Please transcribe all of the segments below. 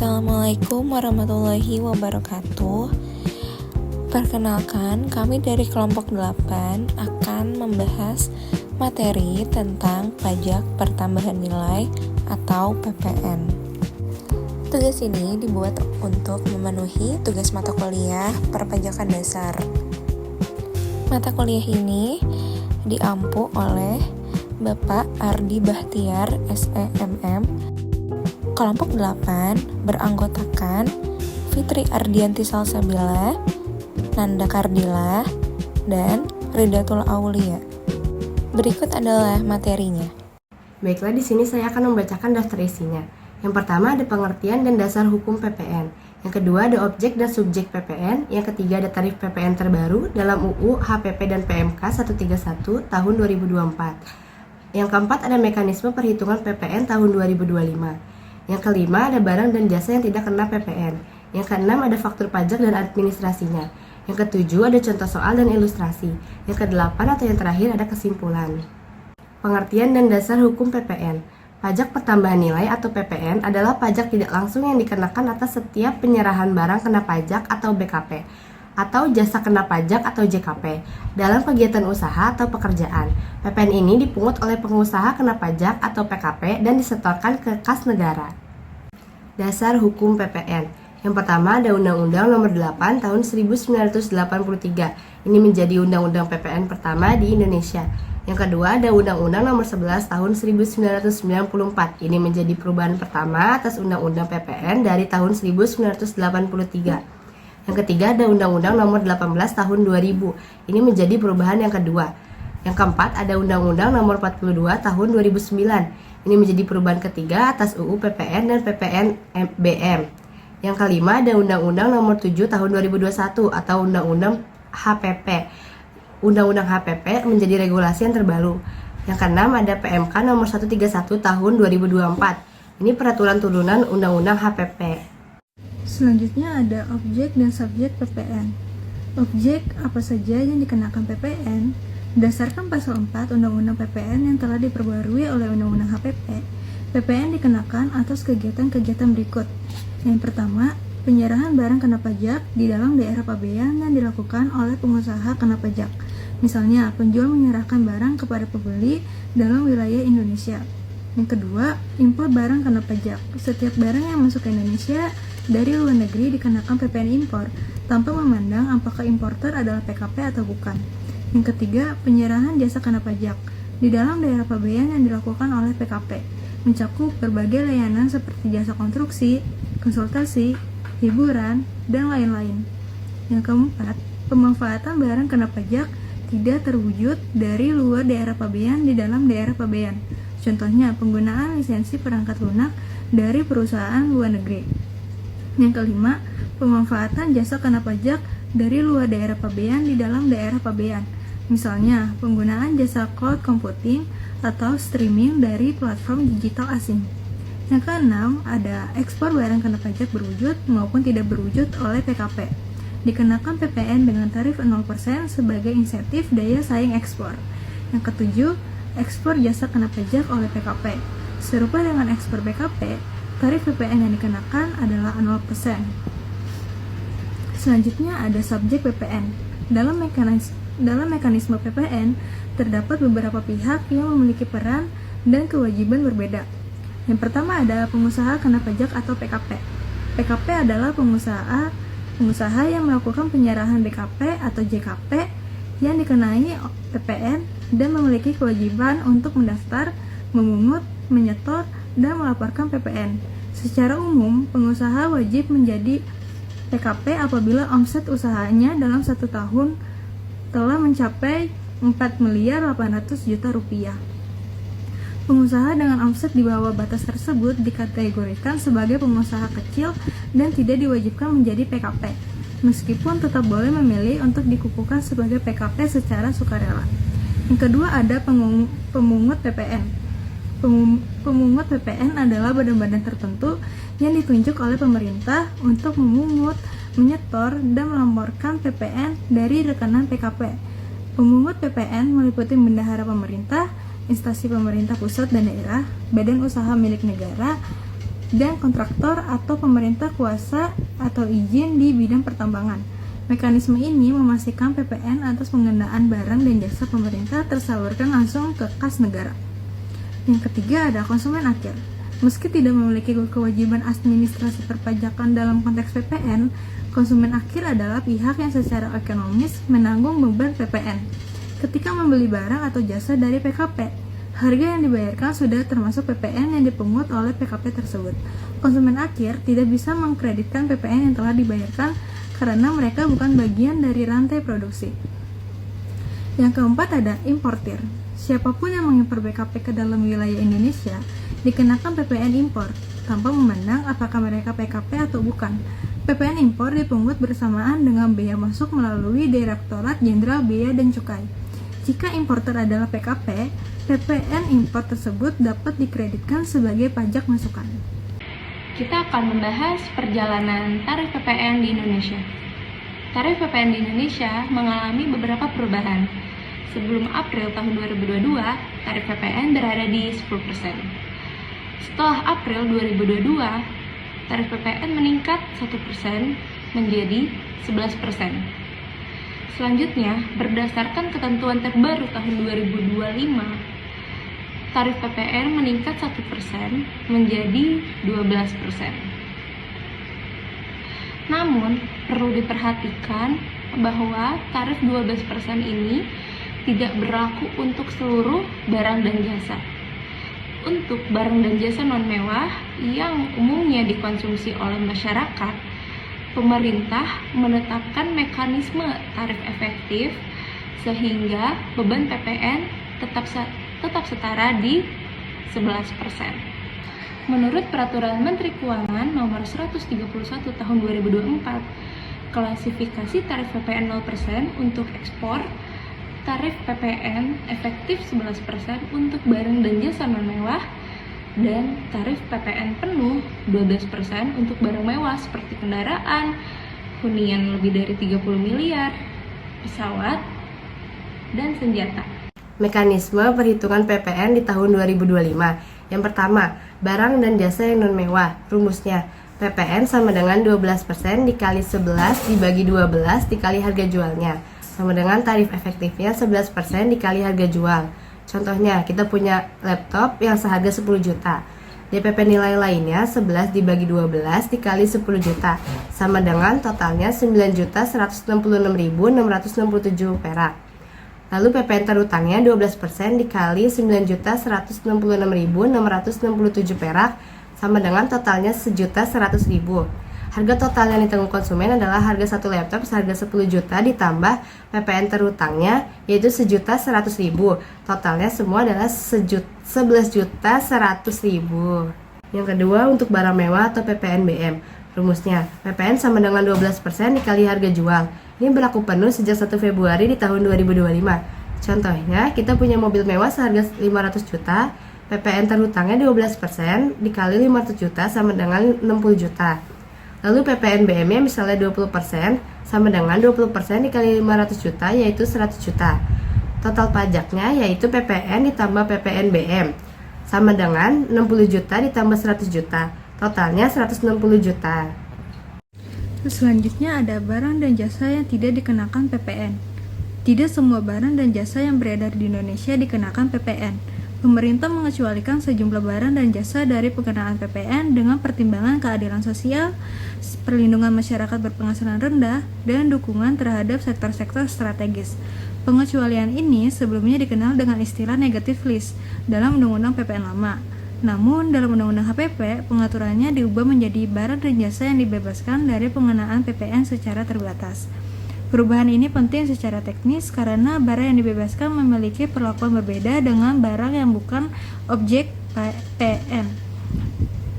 Assalamualaikum warahmatullahi wabarakatuh. Perkenalkan, kami dari kelompok 8 akan membahas materi tentang pajak pertambahan nilai atau PPN. Tugas ini dibuat untuk memenuhi tugas mata kuliah perpajakan dasar. Mata kuliah ini diampu oleh Bapak Ardi Bahtiar, SEMM. Kelompok 8 beranggotakan Fitri Ardianti Salsabila, Nanda Kardila, dan Ridatul Aulia. Berikut adalah materinya. Baiklah, di sini saya akan membacakan daftar isinya. Yang pertama ada pengertian dan dasar hukum PPN. Yang kedua ada objek dan subjek PPN. Yang ketiga ada tarif PPN terbaru dalam UU, HPP, dan PMK 131 tahun 2024. Yang keempat ada mekanisme perhitungan PPN tahun 2025. Yang kelima ada barang dan jasa yang tidak kena PPN. Yang keenam ada faktur pajak dan administrasinya. Yang ketujuh ada contoh soal dan ilustrasi. Yang kedelapan atau yang terakhir ada kesimpulan. Pengertian dan dasar hukum PPN. Pajak pertambahan nilai atau PPN adalah pajak tidak langsung yang dikenakan atas setiap penyerahan barang kena pajak atau BKP, atau jasa kena pajak atau JKP, dalam kegiatan usaha atau pekerjaan. PPN ini dipungut oleh pengusaha kena pajak atau PKP dan disetorkan ke kas negara. Dasar hukum PPN. Yang pertama ada Undang-Undang Nomor 8 Tahun 1983. Ini menjadi Undang-Undang PPN pertama di Indonesia. Yang kedua ada Undang-Undang Nomor 11 Tahun 1994. Ini menjadi perubahan pertama atas Undang-Undang PPN dari tahun 1983. Yang ketiga ada Undang-Undang Nomor 18 Tahun 2000. Ini menjadi perubahan yang kedua. Yang keempat ada Undang-Undang Nomor 42 Tahun 2009. Ini menjadi perubahan ketiga atas UU PPN dan PPN BM. Yang kelima ada Undang-Undang Nomor 7 Tahun 2021 atau Undang-Undang HPP. Undang-Undang HPP menjadi regulasi yang terbaru. Yang keenam ada PMK Nomor 131 Tahun 2024. Ini peraturan turunan Undang-Undang HPP. Selanjutnya ada objek dan subjek PPN. Objek apa saja yang dikenakan PPN? Berdasarkan pasal 4 Undang-Undang PPN yang telah diperbarui oleh Undang-Undang HPP, PPN dikenakan atas kegiatan-kegiatan berikut. Yang pertama, penyerahan barang kena pajak di dalam daerah pabean yang dilakukan oleh pengusaha kena pajak. Misalnya, penjual menyerahkan barang kepada pembeli dalam wilayah Indonesia. Yang kedua, impor barang kena pajak. Setiap barang yang masuk ke Indonesia dari luar negeri dikenakan PPN impor, tanpa memandang apakah importer adalah PKP atau bukan. Yang ketiga, penyerahan jasa kena pajak di dalam daerah pabean yang dilakukan oleh PKP, mencakup berbagai layanan seperti jasa konstruksi, konsultasi, hiburan, dan lain-lain. Yang keempat, pemanfaatan barang kena pajak tidak terwujud dari luar daerah pabean di dalam daerah pabean. Contohnya, penggunaan lisensi perangkat lunak dari perusahaan luar negeri. Yang kelima, pemanfaatan jasa kena pajak dari luar daerah pabean di dalam daerah pabean. Misalnya, penggunaan jasa cloud computing atau streaming dari platform digital asing. Yang keenam, ada ekspor barang kena pajak berwujud maupun tidak berwujud oleh PKP. Dikenakan PPN dengan tarif 0% sebagai insentif daya saing ekspor. Yang ketujuh, ekspor jasa kena pajak oleh PKP. Serupa dengan ekspor BKP, tarif PPN yang dikenakan adalah 0%. Selanjutnya ada subjek PPN. Dalam mekanisme PPN, terdapat beberapa pihak yang memiliki peran dan kewajiban berbeda. Yang pertama ada pengusaha kena pajak atau PKP. PKP adalah pengusaha yang melakukan penyerahan BKP atau JKP yang dikenai PPN dan memiliki kewajiban untuk mendaftar, memungut, menyetor, dan melaporkan PPN. Secara umum, pengusaha wajib menjadi PKP apabila omset usahanya dalam 1 tahun telah mencapai 4.800.000.000 rupiah. Pengusaha dengan omset di bawah batas tersebut dikategorikan sebagai pengusaha kecil dan tidak diwajibkan menjadi PKP, meskipun tetap boleh memilih untuk dikukuhkan sebagai PKP secara sukarela. Yang kedua ada pemungut PPN. Pemungut PPN adalah badan-badan tertentu yang ditunjuk oleh pemerintah untuk memungut, menyetor, dan melaporkan PPN dari rekanan PKP. Pemungut PPN meliputi bendahara pemerintah, instansi pemerintah pusat dan daerah, badan usaha milik negara, dan kontraktor atau pemerintah kuasa atau izin di bidang pertambangan. Mekanisme ini memastikan PPN atas penggandaan barang dan jasa pemerintah tersalurkan langsung ke kas negara. Yang ketiga ada konsumen akhir. Meski tidak memiliki kewajiban administrasi perpajakan dalam konteks PPN, konsumen akhir adalah pihak yang secara ekonomis menanggung beban PPN. Ketika membeli barang atau jasa dari PKP, harga yang dibayarkan sudah termasuk PPN yang dipungut oleh PKP tersebut. Konsumen akhir tidak bisa mengkreditkan PPN yang telah dibayarkan karena mereka bukan bagian dari rantai produksi. Yang keempat ada importir. Siapapun yang mengimpor BKP ke dalam wilayah Indonesia dikenakan PPN impor tanpa memandang apakah mereka PKP atau bukan. PPN impor dipungut bersamaan dengan bea masuk melalui Direktorat Jenderal Bea dan Cukai. Jika importer adalah PKP, PPN impor tersebut dapat dikreditkan sebagai pajak masukan. Kita akan membahas perjalanan tarif PPN di Indonesia. Tarif PPN di Indonesia mengalami beberapa perubahan. Sebelum April tahun 2022, tarif PPN berada di 10%. Setelah April 2022, tarif PPN meningkat 1% menjadi 11%. Selanjutnya, berdasarkan ketentuan terbaru tahun 2025, tarif PPN meningkat 1% menjadi 12%. Namun, perlu diperhatikan bahwa tarif 12% ini tidak berlaku untuk seluruh barang dan jasa. Untuk barang dan jasa non-mewah yang umumnya dikonsumsi oleh masyarakat, pemerintah menetapkan mekanisme tarif efektif sehingga beban PPN tetap setara di 11%. Menurut Peraturan Menteri Keuangan Nomor 131 Tahun 2024, klasifikasi tarif PPN 0% untuk ekspor, tarif PPN efektif 11% untuk barang dan jasa non-mewah, dan tarif PPN penuh 12% untuk barang mewah seperti kendaraan, hunian lebih dari 30 miliar, pesawat, dan senjata. Mekanisme perhitungan PPN di tahun 2025. Yang pertama, barang dan jasa yang non-mewah. Rumusnya, PPN sama dengan 12% dikali 11 dibagi 12 dikali harga jualnya, sama dengan tarif efektifnya 11% dikali harga jual. Contohnya, kita punya laptop yang seharga 10 juta. DPP nilai lainnya 11 dibagi 12 dikali 10 juta, sama dengan totalnya 9.166.667 perak. Lalu PPN terutangnya 12% dikali 9.166.667 perak, sama dengan totalnya 1.100.000. Harga total yang ditanggung konsumen adalah harga satu laptop seharga 10 juta ditambah PPN terutangnya yaitu 1.100.000. Totalnya semua adalah 11.100.000. Yang kedua, untuk barang mewah atau PPN BM. Rumusnya, PPN sama dengan 12% dikali harga jual. Ini berlaku penuh sejak 1 Februari di tahun 2025. Contohnya, kita punya mobil mewah seharga 500 juta, PPN terhutangnya 12% dikali 500 juta sama dengan 60 juta. Lalu PPN BM-nya misalnya 20% sama dengan 20% dikali 500 juta yaitu 100 juta. Total pajaknya yaitu PPN ditambah PPN BM sama dengan 60 juta ditambah 100 juta. Totalnya 160 juta. Selanjutnya ada barang dan jasa yang tidak dikenakan PPN. Tidak semua barang dan jasa yang beredar di Indonesia dikenakan PPN. Pemerintah mengecualikan sejumlah barang dan jasa dari pengenaan PPN dengan pertimbangan keadilan sosial, perlindungan masyarakat berpenghasilan rendah, dan dukungan terhadap sektor-sektor strategis. Pengecualian ini sebelumnya dikenal dengan istilah negative list dalam Undang-Undang PPN lama. Namun, dalam Undang-Undang HPP, pengaturannya diubah menjadi barang dan jasa yang dibebaskan dari pengenaan PPN secara terbatas. Perubahan ini penting secara teknis karena barang yang dibebaskan memiliki perlakuan berbeda dengan barang yang bukan objek PPN.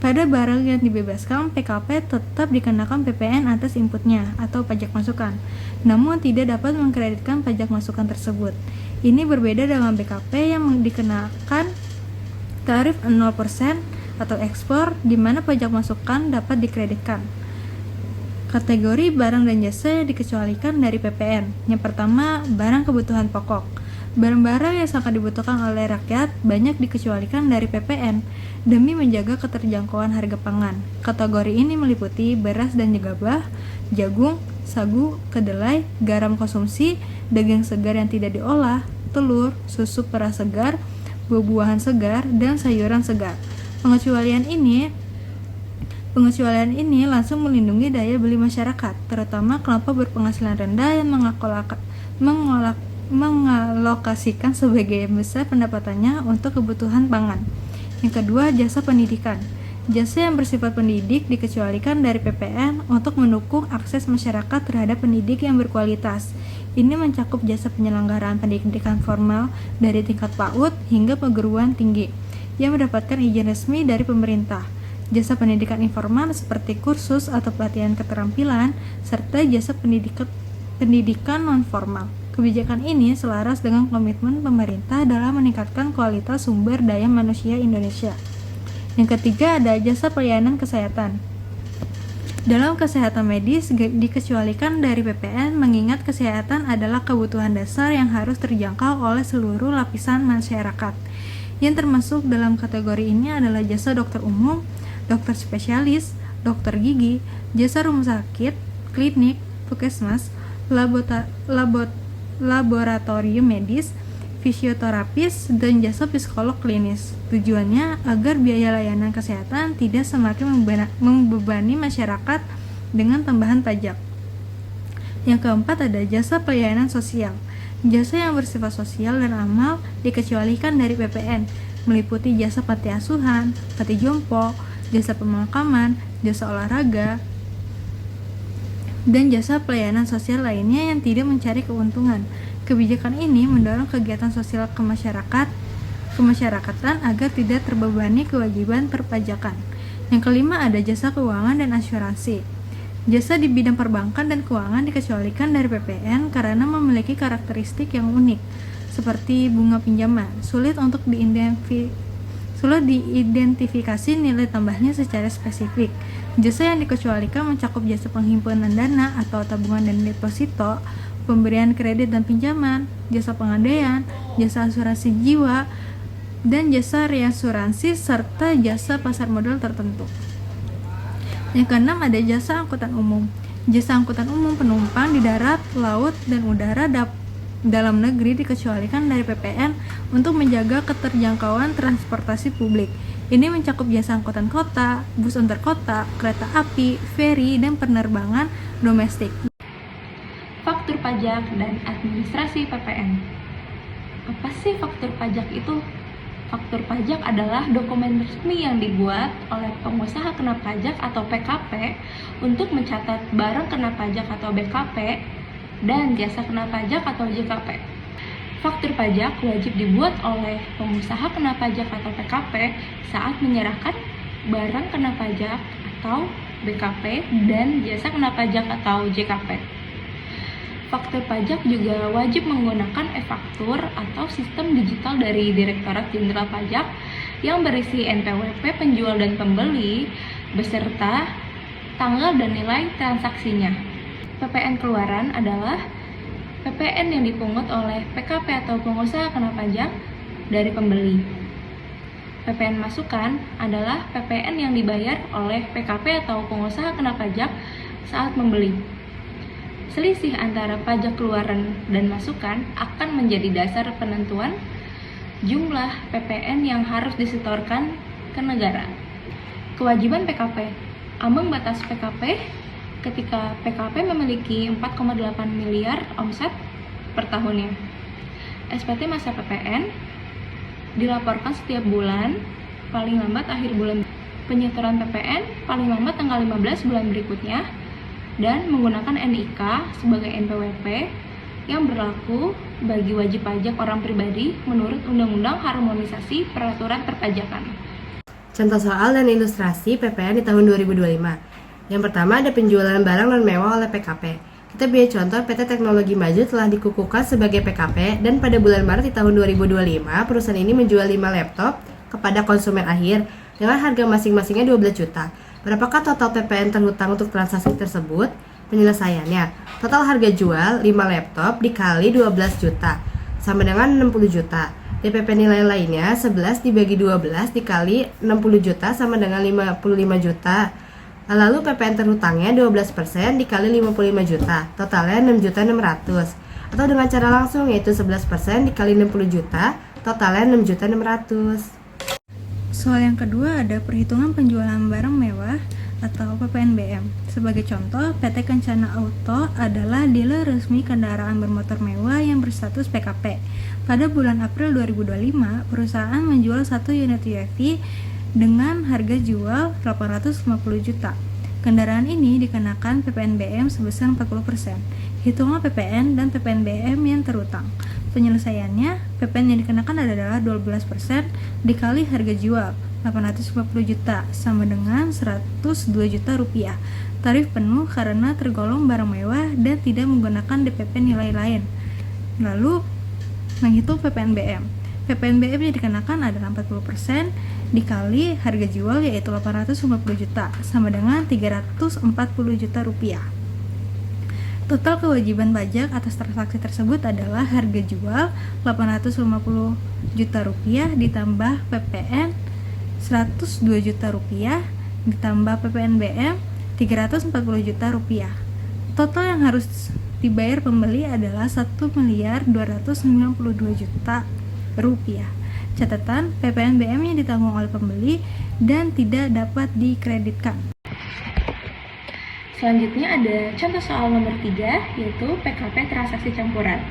Pada barang yang dibebaskan, PKP tetap dikenakan PPN atas inputnya atau pajak masukan, namun tidak dapat mengkreditkan pajak masukan tersebut. Ini berbeda dengan BKP yang dikenakan tarif 0% atau ekspor, di mana pajak masukan dapat dikreditkan. Kategori barang dan jasa yang dikecualikan dari PPN. Yang pertama, barang kebutuhan pokok. Barang-barang yang sangat dibutuhkan oleh rakyat banyak dikecualikan dari PPN demi menjaga keterjangkauan harga pangan. Kategori ini meliputi beras dan gabah, jagung, sagu, kedelai, garam konsumsi, daging segar yang tidak diolah, telur, susu perah segar, buah-buahan segar, dan sayuran segar. Pengecualian ini langsung melindungi daya beli masyarakat, terutama kelompok berpenghasilan rendah yang mengalokasikan sebagian besar pendapatannya untuk kebutuhan pangan. Yang kedua, jasa pendidikan. Jasa yang bersifat pendidik dikecualikan dari PPN untuk mendukung akses masyarakat terhadap pendidik yang berkualitas. Ini mencakup jasa penyelenggaraan pendidikan formal dari tingkat PAUD hingga perguruan tinggi yang mendapatkan izin resmi dari pemerintah. Jasa pendidikan informal seperti kursus atau pelatihan keterampilan, serta jasa pendidikan non-formal. Kebijakan ini selaras dengan komitmen pemerintah dalam meningkatkan kualitas sumber daya manusia Indonesia. Yang ketiga ada jasa pelayanan kesehatan. Dalam kesehatan medis dikecualikan dari PPN mengingat kesehatan adalah kebutuhan dasar yang harus terjangkau oleh seluruh lapisan masyarakat. Yang termasuk dalam kategori ini adalah jasa dokter umum, dokter spesialis, dokter gigi, jasa rumah sakit, klinik, puskesmas, laboratorium medis, fisioterapis, dan jasa psikolog klinis. Tujuannya agar biaya layanan kesehatan tidak semakin membebani masyarakat dengan tambahan pajak. Yang keempat ada jasa pelayanan sosial. Jasa yang bersifat sosial dan amal dikecualikan dari PPN, meliputi jasa panti asuhan, panti jompo, jasa pemakaman, jasa olahraga, dan jasa pelayanan sosial lainnya yang tidak mencari keuntungan. Kebijakan ini mendorong kegiatan sosial kemasyarakatan agar tidak terbebani kewajiban perpajakan. Yang kelima ada jasa keuangan dan asuransi. Jasa di bidang perbankan dan keuangan dikecualikan dari PPN karena memiliki karakteristik yang unik, seperti bunga pinjaman, sulit diidentifikasi nilai tambahnya secara spesifik. Jasa yang dikecualikan mencakup jasa penghimpunan dana atau tabungan dan deposito, pemberian kredit dan pinjaman, jasa pengadaian, jasa asuransi jiwa, dan jasa reasuransi serta jasa pasar modal tertentu. Yang keenam ada jasa angkutan umum. Jasa angkutan umum penumpang di darat, laut, dan udara dalam negeri dikecualikan dari PPN untuk menjaga keterjangkauan transportasi publik. Ini mencakup jasa angkutan kota, bus antar kota, kereta api, feri, dan penerbangan domestik. Faktur pajak dan administrasi PPN. Apa sih faktur pajak itu? Faktur pajak adalah dokumen resmi yang dibuat oleh pengusaha kena pajak atau PKP untuk mencatat barang kena pajak atau BKP dan jasa kena pajak atau JKP. Faktur pajak wajib dibuat oleh pengusaha kena pajak atau PKP saat menyerahkan barang kena pajak atau BKP dan jasa kena pajak atau JKP. Faktur pajak juga wajib menggunakan e-faktur atau sistem digital dari Direktorat Jenderal Pajak yang berisi NPWP penjual dan pembeli beserta tanggal dan nilai transaksinya. PPN keluaran adalah PPN yang dipungut oleh PKP atau pengusaha kena pajak dari pembeli. PPN masukan adalah PPN yang dibayar oleh PKP atau pengusaha kena pajak saat membeli. Selisih antara pajak keluaran dan masukan akan menjadi dasar penentuan jumlah PPN yang harus disetorkan ke negara. Kewajiban PKP. Ambang batas PKP ketika PKP memiliki 4,8 miliar omset per tahunnya. SPT masa PPN dilaporkan setiap bulan, paling lambat akhir bulan. Penyetoran PPN paling lambat tanggal 15 bulan berikutnya, dan menggunakan NIK sebagai NPWP yang berlaku bagi wajib pajak orang pribadi menurut Undang-Undang Harmonisasi Peraturan Perpajakan. Contoh soal dan ilustrasi PPN di tahun 2025. Yang pertama ada penjualan barang non mewah oleh PKP. Kita beri contoh PT Teknologi Maju telah dikukuhkan sebagai PKP dan pada bulan Maret di tahun 2025 perusahaan ini menjual 5 laptop kepada konsumen akhir dengan harga masing-masingnya 12 juta. Berapakah total PPN terhutang untuk transaksi tersebut? Penyelesaiannya, total harga jual 5 laptop dikali 12 juta. sama dengan 60 juta. DPP nilai lainnya 11 dibagi 12 dikali 60 juta sama dengan 55 juta. Lalu PPN terhutangnya 12% dikali 55 juta, totalnya 6.600.000. Atau dengan cara langsung yaitu 11% dikali 60 juta, totalnya 6.600.000. Soal yang kedua ada perhitungan penjualan barang mewah atau PPNBM. Sebagai contoh, PT Kencana Auto adalah dealer resmi kendaraan bermotor mewah yang berstatus PKP. Pada bulan April 2025, perusahaan menjual 1 unit UEV dengan harga jual 850 juta. Kendaraan ini dikenakan PPNBM sebesar 40%. Hitungan PPN dan PPNBM yang terutang. Penyelesaiannya, PPN yang dikenakan adalah 12% dikali harga jual 850 juta sama dengan 102 juta rupiah. Tarif penuh karena tergolong barang mewah dan tidak menggunakan DPP nilai lain. Lalu menghitung PPNBM. PPNBM yang dikenakan adalah 40% dikali harga jual yaitu 850 juta sama dengan 340 juta rupiah. Total kewajiban pajak atas transaksi tersebut adalah harga jual 850 juta rupiah ditambah PPN 102 juta rupiah ditambah PPNBM 340 juta rupiah. Total yang harus dibayar pembeli adalah 1.292 juta rupiah. Catatan, PPNBM yang ditanggung oleh pembeli dan tidak dapat dikreditkan. Selanjutnya ada contoh soal nomor 3, yaitu PKP transaksi campuran.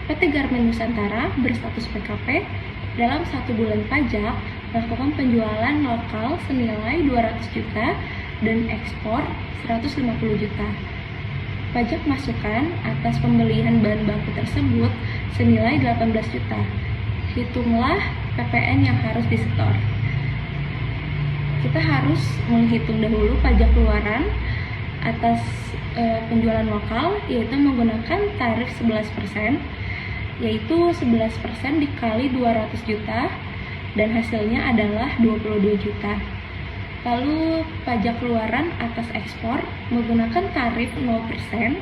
PT Garmen Nusantara berstatus PKP dalam 1 bulan pajak melakukan penjualan lokal senilai 200 juta dan ekspor 150 juta. Pajak masukan atas pembelian bahan baku tersebut senilai 18 juta. Hitunglah PPN yang harus disetor. Kita harus menghitung dahulu pajak keluaran atas penjualan lokal, yaitu menggunakan tarif 11%, yaitu 11% dikali 200 juta dan hasilnya adalah 22 juta. Lalu pajak keluaran atas ekspor menggunakan tarif 0%,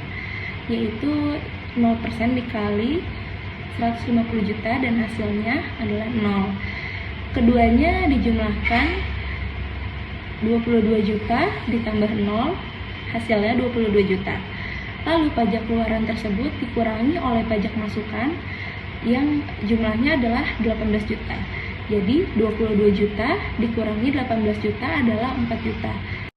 yaitu 0% dikali 150 juta dan hasilnya adalah 0. Keduanya dijumlahkan 22 juta ditambah 0, hasilnya 22 juta. Lalu pajak keluaran tersebut dikurangi oleh pajak masukan yang jumlahnya adalah 18 juta. Jadi 22 juta dikurangi 18 juta adalah 4 juta.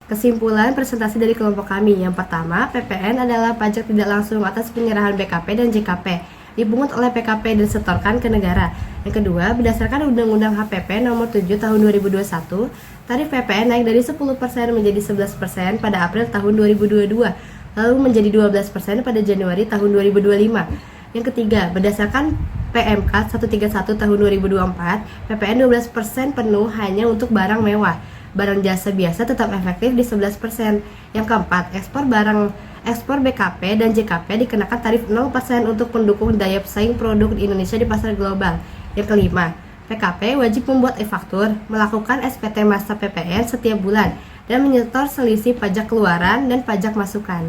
Kesimpulan presentasi dari kelompok kami. Yang pertama, PPN adalah pajak tidak langsung atas penyerahan BKP dan JKP, dipungut oleh PKP dan setorkan ke negara. Yang kedua, berdasarkan Undang-Undang HPP Nomor 7 Tahun 2021, tarif PPN naik dari 10% menjadi 11% pada April tahun 2022, lalu menjadi 12% pada Januari tahun 2025. Yang ketiga, berdasarkan PMK 131 tahun 2024, PPN 12% penuh hanya untuk barang mewah. Barang jasa biasa tetap efektif di 11%. Yang keempat, ekspor BKP dan JKP dikenakan tarif 0% untuk mendukung daya saing produk di Indonesia di pasar global. Yang kelima, PKP wajib membuat e-faktur, melakukan SPT masa PPN setiap bulan, dan menyetor selisih pajak keluaran dan pajak masukan.